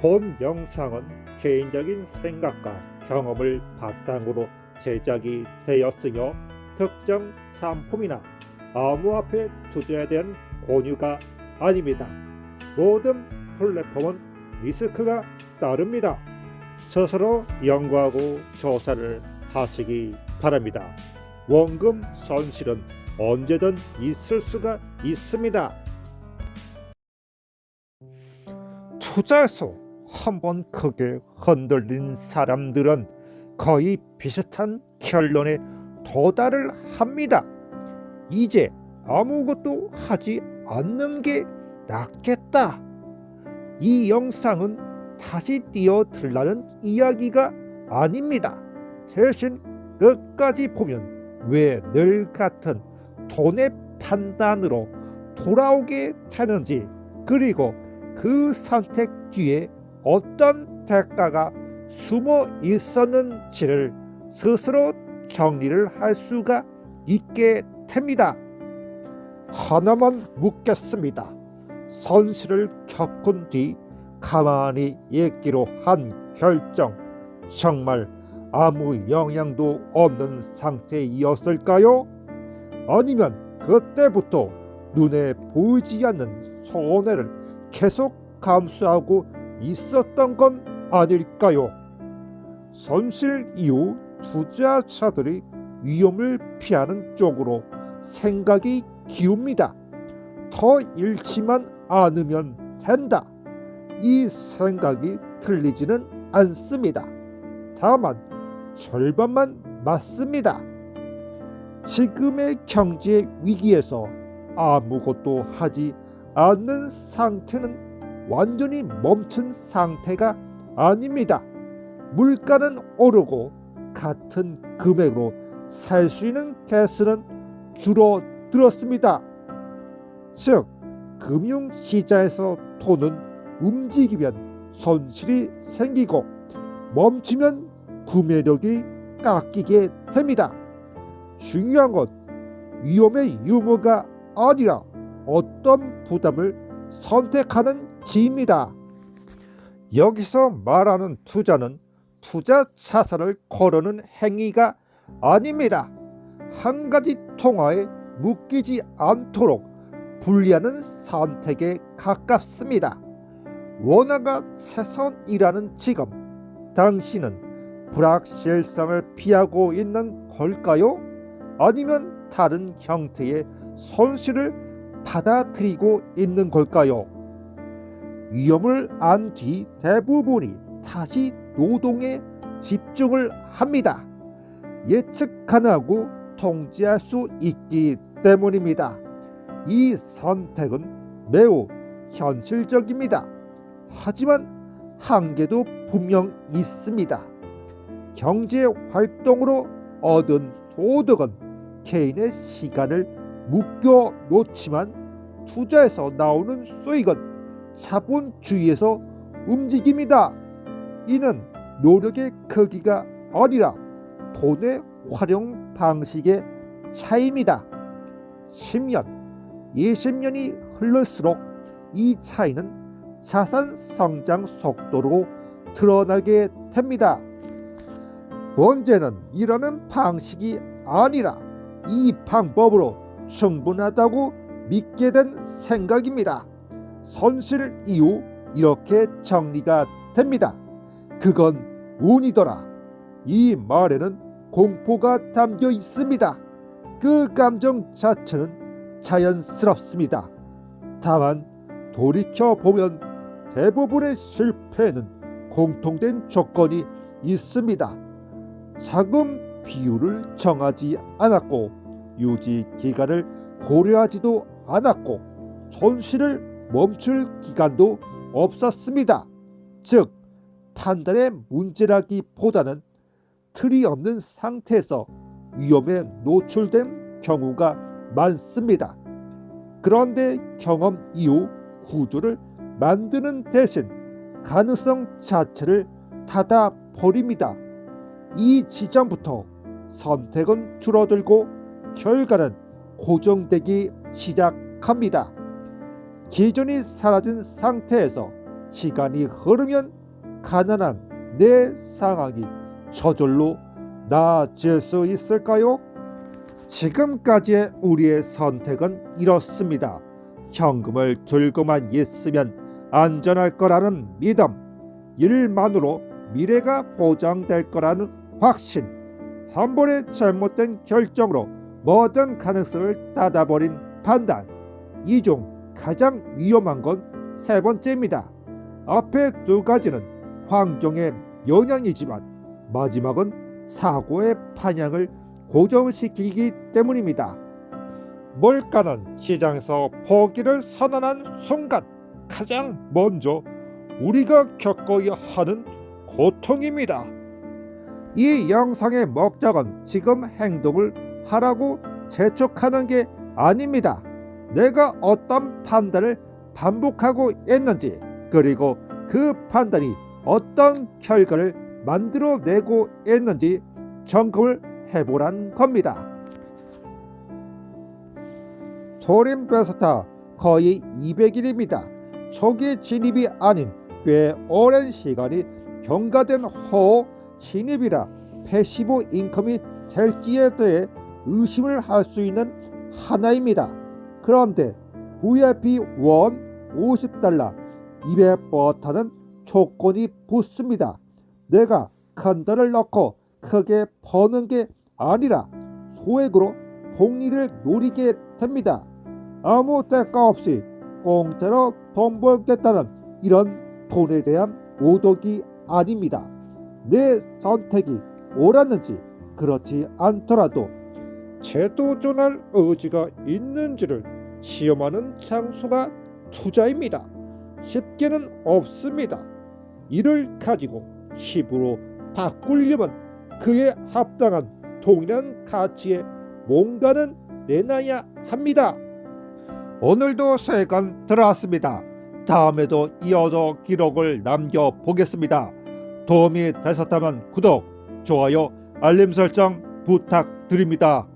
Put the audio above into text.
본 영상은 개인적인 생각과 경험을 바탕으로 제작이 되었으며 특정 상품이나 암호화폐 투자에 대한 권유가 아닙니다. 모든 플랫폼은 리스크가 따릅니다. 스스로 연구하고 조사를 하시기 바랍니다. 원금 손실은 언제든 있을 수가 있습니다. 투자에서 한번 크게 흔들린 사람들은 거의 비슷한 결론에 도달을 합니다. 이제 아무것도 하지 않는 게 낫겠다. 이 영상은 다시 뛰어들라는 이야기가 아닙니다. 대신 끝까지 보면 왜 늘 같은 돈의 판단으로 돌아오게 되는지, 그리고 그 선택 뒤에 어떤 대가가 숨어 있었는지를 스스로 정리를 할 수가 있게 됩니다. 하나만 묻겠습니다. 손실을 겪은 뒤 가만히 있기로 한 결정, 정말 아무 영향도 없는 상태였을까요? 아니면 그때부터 눈에 보이지 않는 손해를 계속 감수하고 있었던 건 아닐까요? 손실 이후 투자자들이 위험을 피하는 쪽으로 생각이 기웁니다. 더 잃지만 않으면 된다. 이 생각이 틀리지는 않습니다. 다만 절반만 맞습니다. 지금의 경제 위기에서 아무것도 하지 않는 상태는 완전히 멈춘 상태가 아닙니다. 물가는 오르고 같은 금액으로 살 수 있는 개수는 줄어들었습니다. 즉, 금융시장에서 돈은 움직이면 손실이 생기고 멈추면 구매력이 깎이게 됩니다. 중요한 건 위험의 유무가 아니라 어떤 부담을 선택하는지입니다. 여기서 말하는 투자는 투자 자산을 거르는 행위가 아닙니다. 한 가지 통화에 묶이지 않도록 분리하는 선택에 가깝습니다. 원화가 최선이라는 지금, 당신은 불확실성을 피하고 있는 걸까요? 아니면 다른 형태의 손실을 받아들이고 있는 걸까요? 위험을 안 뒤 대부분이 다시 노동에 집중을 합니다. 예측 가능하고 통제할 수 있기 때문입니다. 이 선택은 매우 현실적입니다. 하지만 한계도 분명 있습니다. 경제 활동으로 얻은 소득은 개인의 시간을 묶여 놓지만 투자에서 나오는 수익은 자본주의에서 움직입니다. 이는 노력의 크기가 아니라 돈의 활용 방식의 차이입니다. 10년, 20년이 흐를수록 이 차이는 자산 성장 속도로 드러나게 됩니다. 문제는 이러는 방식이 아니라 이 방법으로 충분하다고 믿게 된 생각입니다. 손실 이후 이렇게 정리가 됩니다. 그건 운이더라. 이 말에는 공포가 담겨 있습니다. 그 감정 자체는 자연스럽습니다. 다만 돌이켜보면 대부분의 실패에는 공통된 조건이 있습니다. 자금 비율을 정하지 않았고 유지 기간을 고려하지도 않았고 손실을 멈출 기간도 없었습니다. 즉, 판단의 문제라기보다는 틀이 없는 상태에서 위험에 노출된 경우가 많습니다. 그런데 경험 이후 구조를 만드는 대신 가능성 자체를 닫아버립니다. 이 지점부터 선택은 줄어들고 결과는 고정되기 시작합니다. 기존이 사라진 상태에서 시간이 흐르면 가난한 내 상황이 저절로 나아질 수 있을까요? 지금까지의 우리의 선택은 이렇습니다. 현금을 들고만 있으면 안전할 거라는 믿음, 일만으로 미래가 보장될 거라는 확신, 한 번의 잘못된 결정으로 모든 가능성을 닫아버린 판단, 이 중 가장 위험한 건 세 번째입니다. 앞에 두 가지는 환경의 영향이지만 마지막은 사고의 방향을 고정시키기 때문입니다. 물가는 시장에서 포기를 선언한 순간 가장 먼저 우리가 겪어야 하는 고통입니다. 이 영상의 목적은 지금 행동을 하라고 재촉하는 게 아닙니다. 내가 어떤 판단을 반복하고 있는지, 그리고 그 판단이 어떤 결과를 만들어내고 있는지 점검을 해보란 겁니다. 토린 베스타 거의 200일입니다. 초기 진입이 아닌 꽤 오랜 시간이 경과된 후 진입이라 패시브 인컴이 될지에 대해 의심을 할 수 있는 하나입니다. 그런데 VIP 1 $50 200버터는 조건이 붙습니다. 내가 큰 돈을 넣고 크게 버는 게 아니라 소액으로 복리를 노리게 됩니다. 아무 대가 없이 공짜로 돈 벌겠다는 이런 돈에 대한 오덕이 아닙니다. 내 선택이 옳았는지, 그렇지 않더라도 재도전할 의지가 있는지를 시험하는 장소가 투자입니다. 쉽게는 없습니다. 이를 가지고 10으로 바꾸려면 그에 합당한 동일한 가치의 뭔가는 내놔야 합니다. 오늘도 3건 들어왔습니다. 다음에도 이어서 기록을 남겨보겠습니다. 도움이 되셨다면 구독, 좋아요, 알림 설정 부탁드립니다.